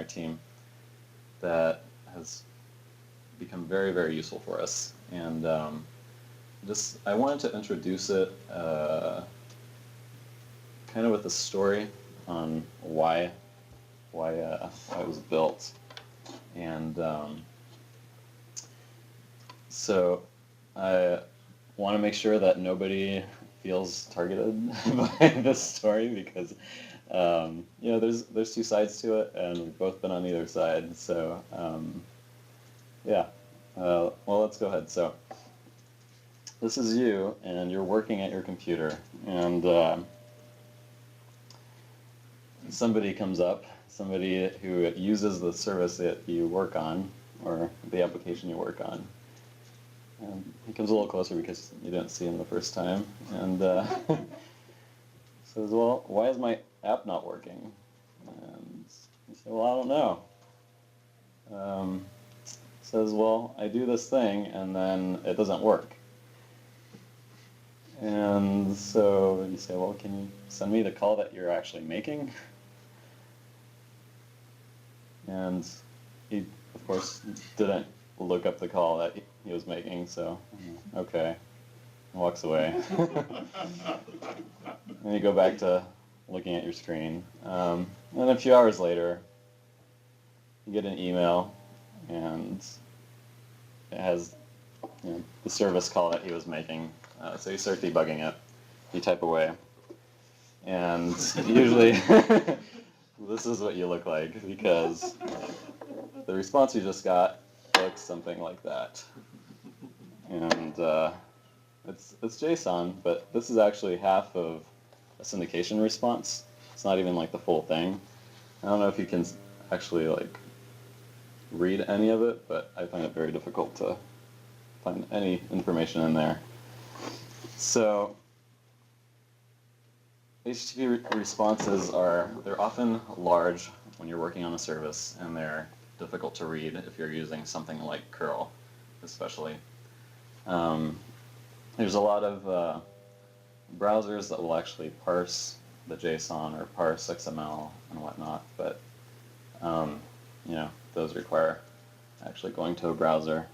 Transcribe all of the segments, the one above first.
our team that has become very, very useful for us. And I wanted to introduce it kind of with a story on why it was built. And so I want to make sure that nobody feels targeted by this story because there's two sides to it, and we've both been on either side. So yeah, well, let's go ahead. So this is you, and you're working at your computer, and somebody comes up, somebody who uses the service that you work on, or the application you work on. And he comes a little closer because you didn't see him the first time, and says, well, why is my app not working? And you say, well, I don't know. Says, well, I do this thing, and then it doesn't work. And so you say, well, can you send me the call that you're actually making? And he, of course, didn't look up the call that he was making, so okay, and walks away. And you go back to looking at your screen. And a few hours later, you get an email, and it has the service call that he was making. So you start debugging it. You type away. And usually, this is what you look like, because the response you just got looks something like that. And it's JSON, but this is actually half of a syndication response. It's not even like the full thing. I don't know if you can actually like read any of it, but I find it very difficult to find any information in there. So HTTP responses they're often large when you're working on a service, and they're difficult to read if you're using something like curl, especially. There's a lot of browsers that will actually parse the JSON or parse XML and whatnot, but those require actually going to a browser,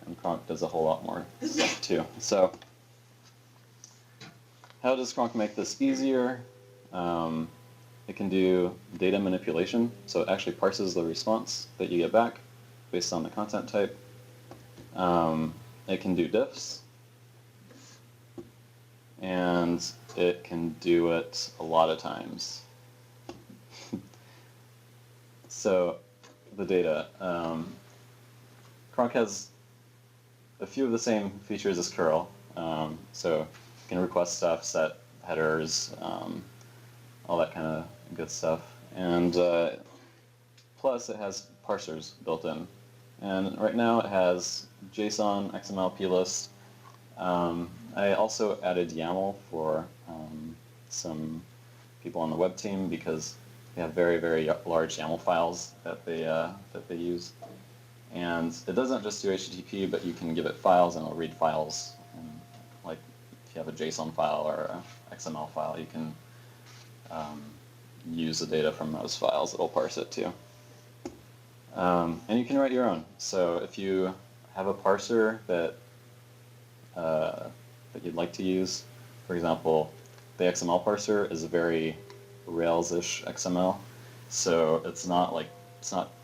and Kronk does a whole lot more stuff too. So how does Kronk make this easier? It can do data manipulation, so it actually parses the response that you get back based on the content type. It can do diffs, and it can do it a lot of times. So the data. Kronk has a few of the same features as curl. So you can request stuff, set headers, all that kind of good stuff. And plus it has parsers built in. And right now it has JSON, XML, plist. I also added YAML for some people on the web team because they have very, very large YAML files that they use. And it doesn't just do HTTP, but you can give it files and it'll read files. And like if you have a JSON file or a XML file, you can use the data from those files. It'll parse it too. And you can write your own. So if you have a parser that you'd like to use, for example, the XML parser is a very Rails-ish XML. So it's not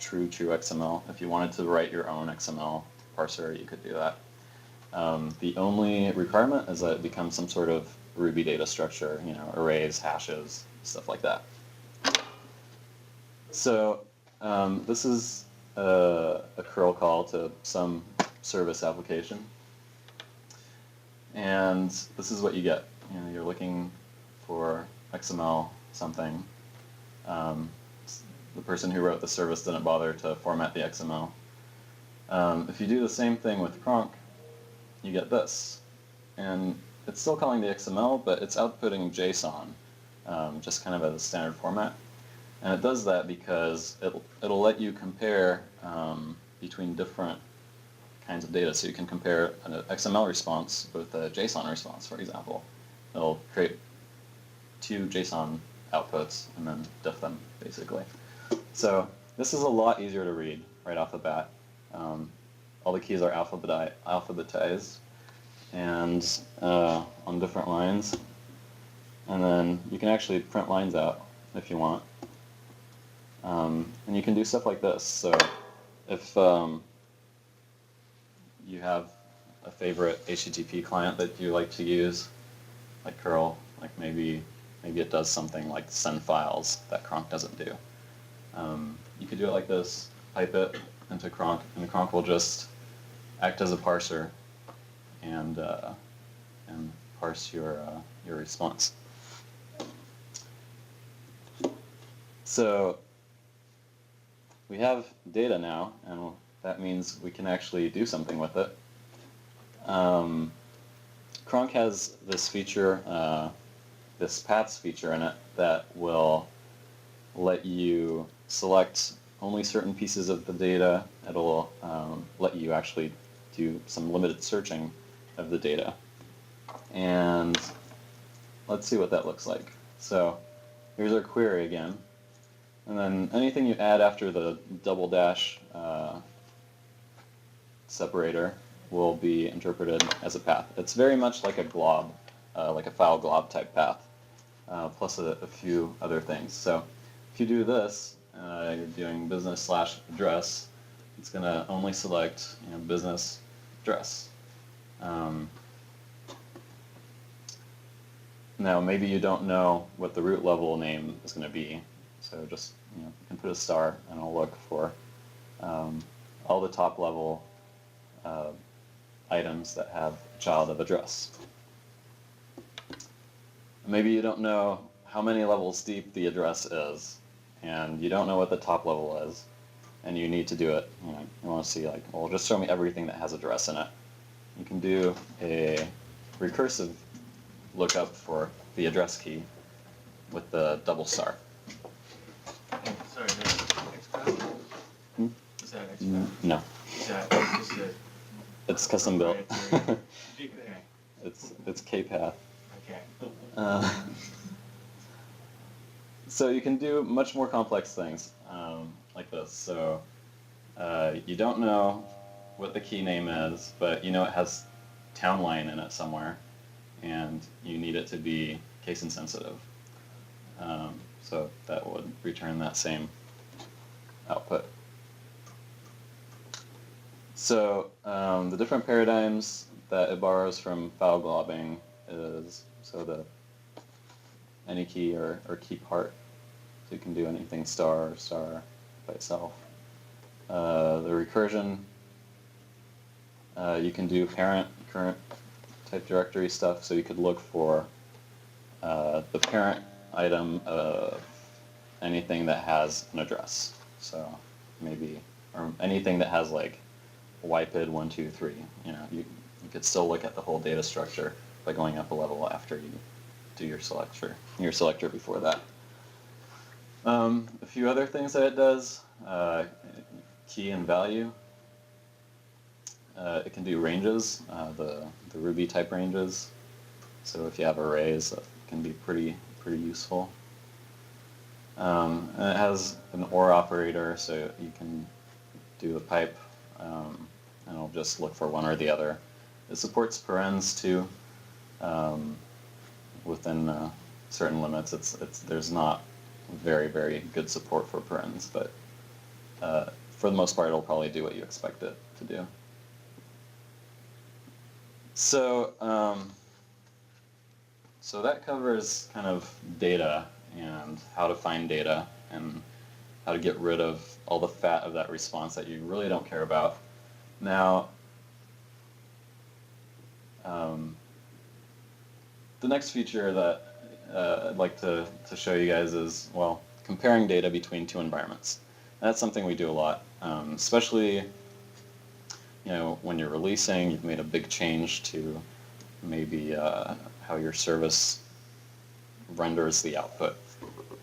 true XML. If you wanted to write your own XML parser, you could do that. The only requirement is that it becomes some sort of Ruby data structure, arrays, hashes, stuff like that. So this is a curl call to some service application. And this is what you get. You're looking for XML something. The person who wrote the service didn't bother to format the XML. If you do the same thing with Kronk, you get this. And it's still calling the XML, but it's outputting JSON, just kind of as a standard format. And it does that because it'll let you compare between different kinds of data. So you can compare an XML response with a JSON response, for example. It'll create two JSON outputs and then diff them, basically. So This is a lot easier to read right off the bat. All the keys are alphabetized and on different lines. And then you can actually print lines out if you want. And you can do stuff like this. So if you have a favorite HTTP client that you like to use, like curl, like maybe it does something like send files that Kronk doesn't do. You could do it like this, pipe it into Kronk, and Kronk will just act as a parser and parse your response. So we have data now, and that means we can actually do something with it. Kronk has this feature, this paths feature in it that will let you select only certain pieces of the data. It'll let you actually do some limited searching of the data. And let's see what that looks like. So here's our query again. And then anything you add after the double dash separator will be interpreted as a path. It's very much like a glob, like a file glob type path, plus a few other things. So if you do this, you're doing business/address, it's going to only select business address. Now maybe you don't know what the root level name is going to be, so just you can put a star and it'll look for all the top level items that have a child of address. Maybe you don't know how many levels deep the address is, and you don't know what the top level is, and you need to do it. You want to see like, well, just show me everything that has address in it. You can do a recursive lookup for the address key with the double star. Sorry, that's Xcode? Is that Xcode? No. Is that just a... It's custom built. Okay. It's KPath. Okay. So you can do much more complex things like this. So you don't know what the key name is, but you know it has town line in it somewhere, and you need it to be case insensitive. So that would return that same output. So the different paradigms that it borrows from file globbing is the any key or key part. So you can do anything star or star by itself. The recursion, you can do parent, current type directory stuff. So you could look for the parent item of anything that has an address. So maybe, or anything that has like YPID 1, 2, 3. You could still look at the whole data structure by going up a level after you do your selector before that. A few other things that it does, key and value. It can do ranges, the Ruby type ranges. So if you have arrays, that can be pretty useful. And it has an OR operator, so you can do a pipe, and it'll just look for one or the other. It supports parens too, within certain limits. There's not very good support for parens, but for the most part, it'll probably do what you expect it to do. So so that covers kind of data and how to find data and how to get rid of all the fat of that response that you really don't care about. Now, the next feature that I'd like to show you guys is, well, comparing data between two environments. That's something we do a lot, especially when you're releasing, you've made a big change to maybe how your service renders the output.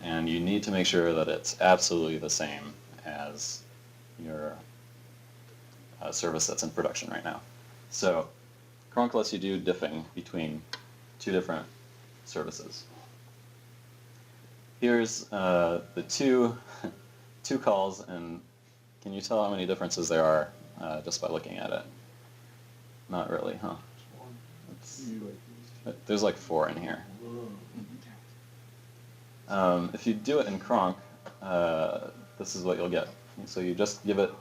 And you need to make sure that it's absolutely the same as your service that's in production right now. So Kronk lets you do diffing between two different services. Here's the two two calls, and can you tell how many differences there are just by looking at it? Not really, huh? It's, there's like 4 in here. If you do it in Kronk, this is what you'll get. So you just give it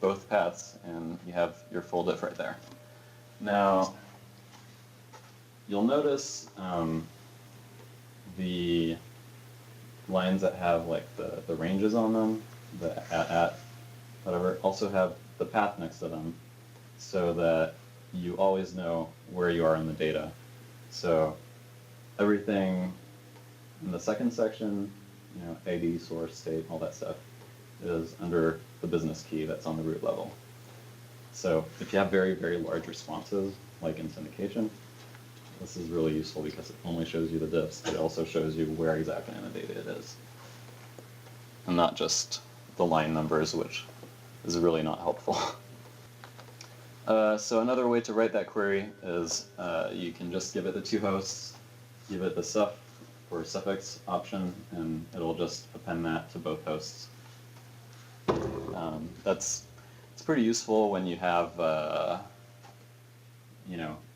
both paths, and you have your full diff right there. Now, you'll notice the lines that have like the ranges on them, the at, whatever, also have the path next to them, so that you always know where you are in the data. So everything in the second section, ID, source, state, all that stuff, is under the business key that's on the root level. So if you have very, very large responses, like in syndication, this is really useful because it only shows you the diffs, but it also shows you where exactly in the data it is. And not just the line numbers, which is really not helpful. So another way to write that query is you can just give it the 2 hosts, give it the suff or suffix option, and it'll just append that to both hosts. It's pretty useful when you have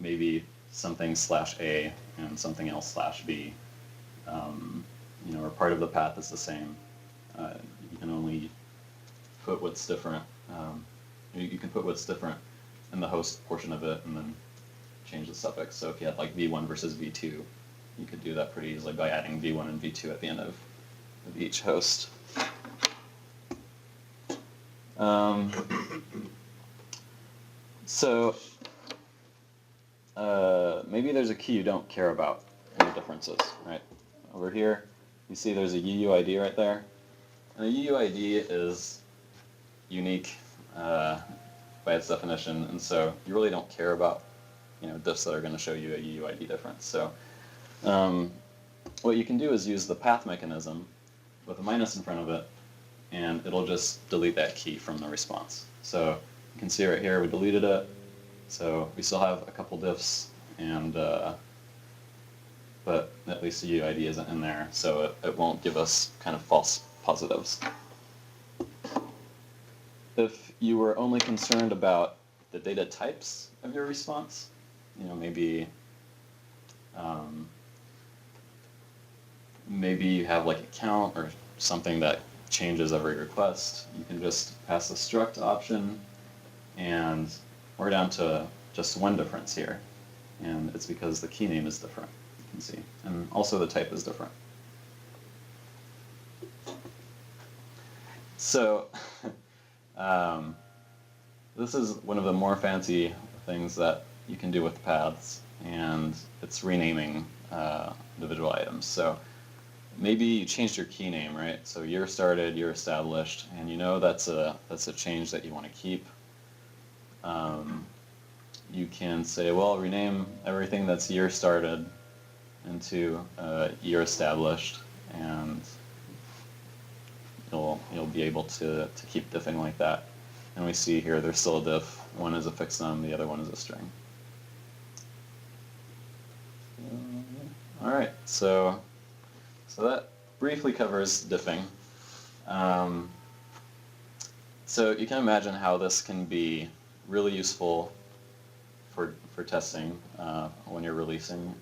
maybe something /A and something else /B, or part of the path is the same. You can only put what's different. You can put what's different in the host portion of it, and then change the suffix. So if you had like v1 versus v2, you could do that pretty easily by adding v1 and v2 at the end of each host. So maybe there's a key you don't care about in the differences, right? Over here, you see there's a UUID right there. And a UUID is unique by its definition, and so you really don't care about diffs that are going to show you a UUID difference. So what you can do is use the path mechanism with a minus in front of it, and it'll just delete that key from the response. So you can see right here we deleted it, so we still have a couple diffs, and but at least the UUID isn't in there, so it won't give us kind of false positives. If you were only concerned about the data types of your response, maybe maybe you have like a count or something that changes every request, you can just pass the struct option, and we're down to just 1 difference here, and it's because the key name is different, you can see, and also the type is different. So this is one of the more fancy things that you can do with paths, and it's renaming individual items. So maybe you changed your key name, right? So year started, year established, and that's a change that you want to keep. You can say, well, rename everything that's year started into year established, and you'll be able to keep diffing like that. And we see here there's still a diff. One is a fixed num, the other one is a string. All right, so that briefly covers diffing. So you can imagine how this can be really useful for testing when you're releasing.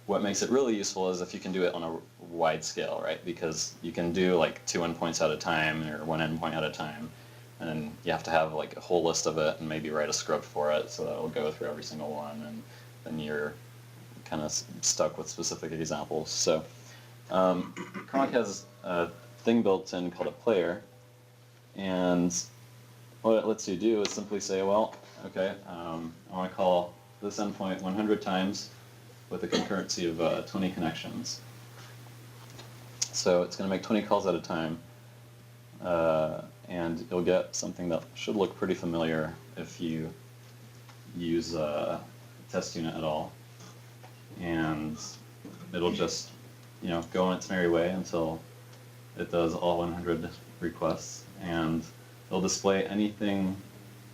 What makes it really useful is if you can do it on a wide scale, right? Because you can do like 2 endpoints at a time or 1 endpoint at a time, and you have to have like a whole list of it and maybe write a script for it so that it'll go through every single one, and then you're kind of stuck with specific examples. So Kronk has a thing built in called a player, and what it lets you do is simply say, well, okay, I want to call this endpoint 100 times with a concurrency of 20 connections. So it's going to make 20 calls at a time, and you'll get something that should look pretty familiar if you use a test unit at all. And it'll just go on its merry way until it does all 100 requests, and it'll display anything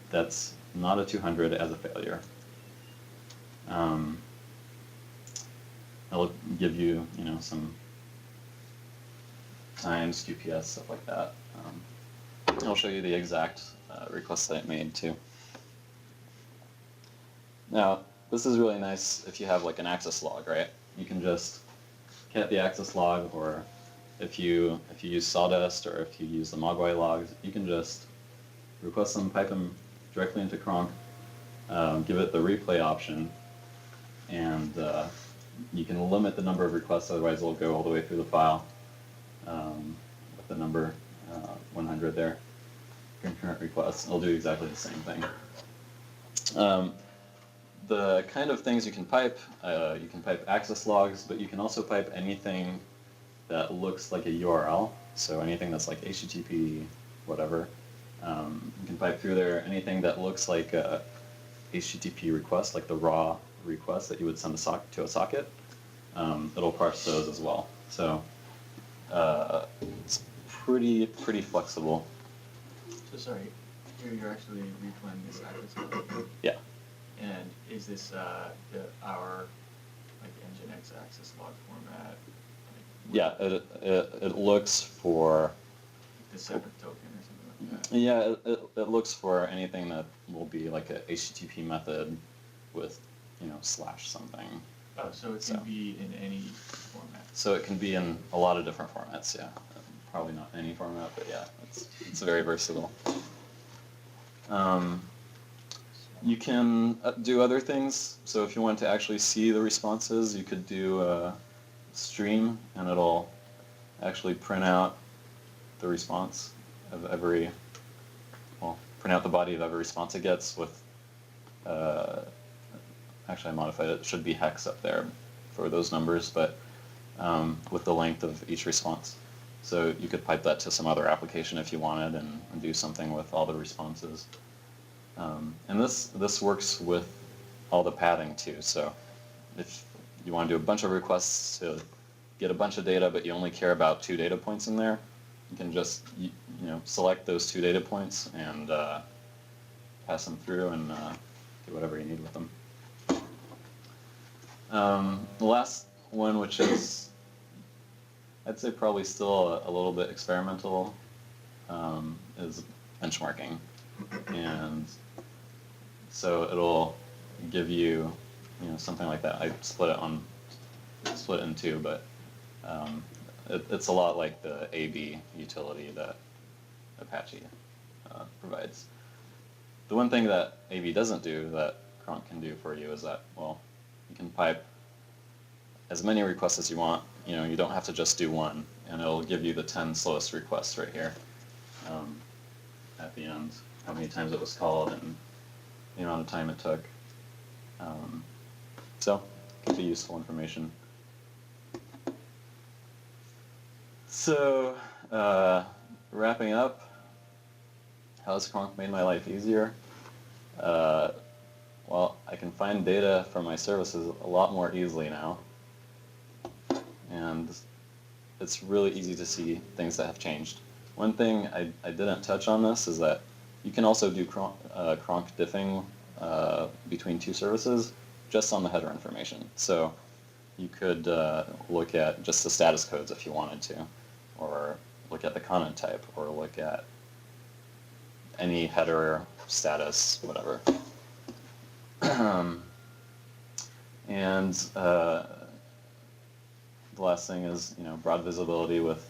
that's not a 200 as a failure. It'll give you some times, QPS, stuff like that. I'll show you the exact requests that it made too. Now, this is really nice if you have like an access log, right? You can just get the access log, or if you use Sawdust, or if you use the Mogwai logs, you can just request them, pipe them directly into Kronk, give it the replay option, and you can limit the number of requests, otherwise it'll go all the way through the file with the number 100 there, concurrent requests. It'll do exactly the same thing. The kind of things you can pipe access logs, but you can also pipe anything that looks like a URL, so anything that's like HTTP, whatever. You can pipe through there anything that looks like a HTTP request, like the raw request that you would send to a socket. It'll parse those as well. So it's pretty flexible. So sorry, here you're actually replaying this access log. Yeah. And is this our like Nginx access log format? Like, Yeah, it looks for the separate token or something like that. Yeah, it looks for anything that will be like a HTTP method with, slash something. Oh, so it can be in any format. So it can be in a lot of different formats, yeah. Probably not any format, but yeah, it's very versatile. You can do other things. So if you want to actually see the responses, you could do a stream, and it'll actually print out the response of every, print out the body of every response it gets with, actually I modified it, it should be hex up there for those numbers, but with the length of each response. So you could pipe that to some other application if you wanted, and do something with all the responses. And this works with all the padding too. So if you want to do a bunch of requests to get a bunch of data, but you only care about 2 data points in there, you can just select those 2 data points and pass them through and do whatever you need with them. The last one, which is I'd say probably still a little bit experimental, is benchmarking. And so it'll give you, something like that. I split it in 2, but it's a lot like the AB utility that Apache provides. The one thing that AB doesn't do that Kronk can do for you is that, you can pipe as many requests as you want. You don't have to just do one, and it'll give you the 10 slowest requests right here at the end, how many times it was called and the amount of time it took. So it could be useful information. So wrapping up, how has Kronk made my life easier? Well, I can find data from my services a lot more easily now, and it's really easy to see things that have changed. One thing I didn't touch on this is that you can also do Kronk diffing between 2 services just on the header information. So you could look at just the status codes if you wanted to, or look at the content type, or look at any header status, whatever. And the last thing is, broad visibility with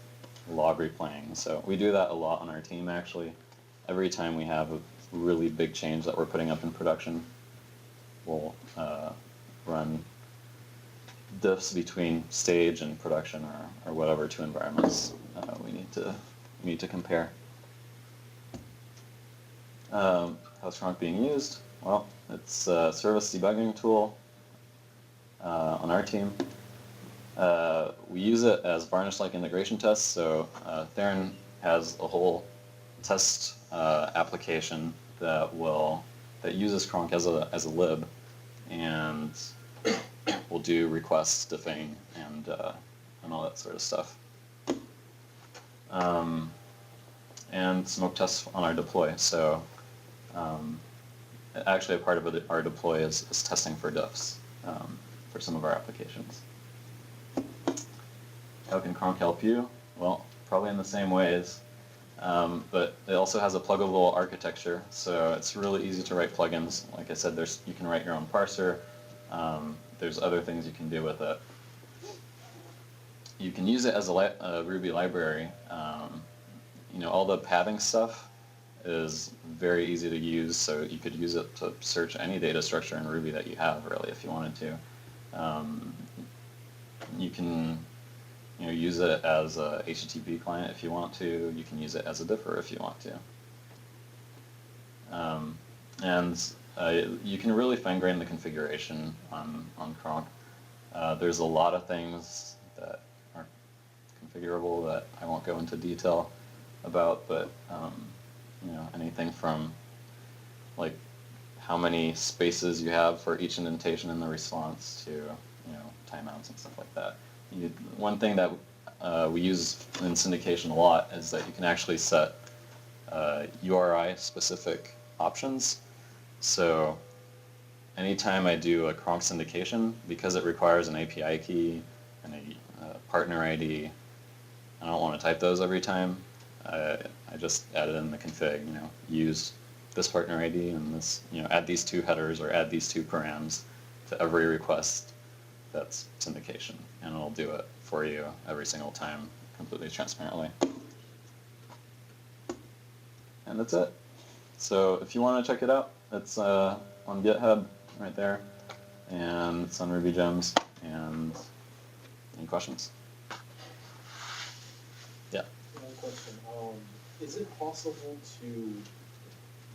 log replaying. So we do that a lot on our team, actually. Every time we have a really big change that we're putting up in production, we'll run diffs between stage and production, or whatever 2 environments we need to compare. How's Kronk being used? Well, it's a service debugging tool on our team. We use it as varnish-like integration tests. So Theron has a whole test application that uses Kronk as a lib, and will do request diffing and all that sort of stuff. And smoke tests on our deploy. So actually a part of our deploy is testing for diffs for some of our applications. How can Kronk help you? Well, probably in the same ways. But it also has a pluggable architecture, so it's really easy to write plugins. Like I said, you can write your own parser. There's other things you can do with it. You can use it as a Ruby library. All the padding stuff is very easy to use, so you could use it to search any data structure in Ruby that you have, really, if you wanted to. You can use it as a HTTP client if you want to. You can use it as a differ if you want to. You can really fine-grain the configuration on Kronk. There's a lot of things that are configurable that I won't go into detail about, but anything from like how many spaces you have for each indentation in the response to timeouts and stuff like that. One thing that we use in syndication a lot is that you can actually set URI specific options. So anytime I do a Kronk syndication, because it requires an API key and a partner ID, I don't want to type those every time. I just add it in the config, use this partner ID and this, add these two headers or add these two params to every request that's syndication, and it'll do it for you every single time completely transparently. And that's it. So if you want to check it out, it's on GitHub right there, and it's on Ruby Gems. And any questions? Yeah. One question. Is it possible to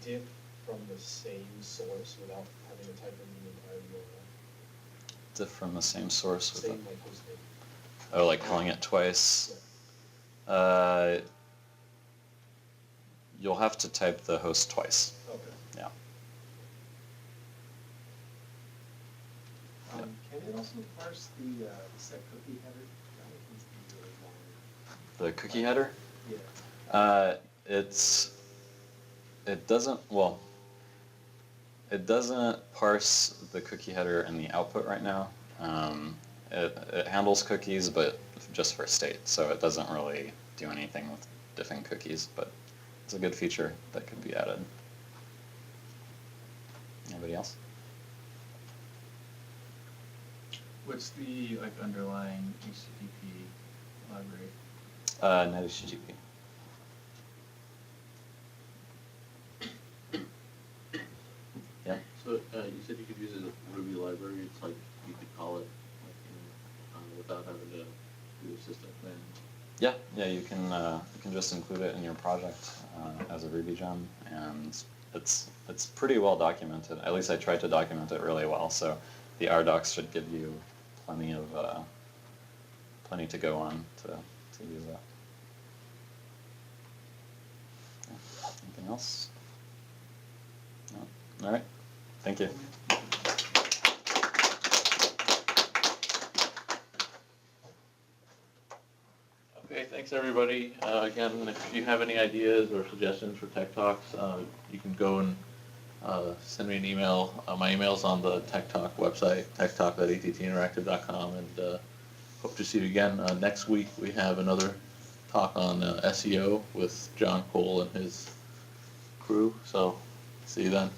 dip from the same source without having to type in the entire URL? Dip from the same source with Same like host name. Oh, like calling it twice? Yeah. You'll have to type the host twice. Okay. Yeah. Can it also parse the set cookie header? That needs to be really long. The cookie header? Yeah. It doesn't parse the cookie header in the output right now. It handles cookies, but just for state, so it doesn't really do anything with diffing cookies, but it's a good feature that could be added. Anybody else? What's the underlying HTTP library? NetHTTP. Yeah. So you said you could use it as a Ruby library. It's like you could call it without having to do a system plan. Yeah, you can just include it in your project as a Ruby gem, and it's pretty well documented. At least I tried to document it really well, so the RDocs should give you plenty to go on to use that. Yeah. Anything else? No? All right. Thank you. Okay, thanks everybody. Again, if you have any ideas or suggestions for Tech Talks, you can go and send me an email. My email's on the Tech Talk website, techtalk@attinteractive.com, and hope to see you again. Next week we have another talk on SEO with John Cole and his crew, so see you then.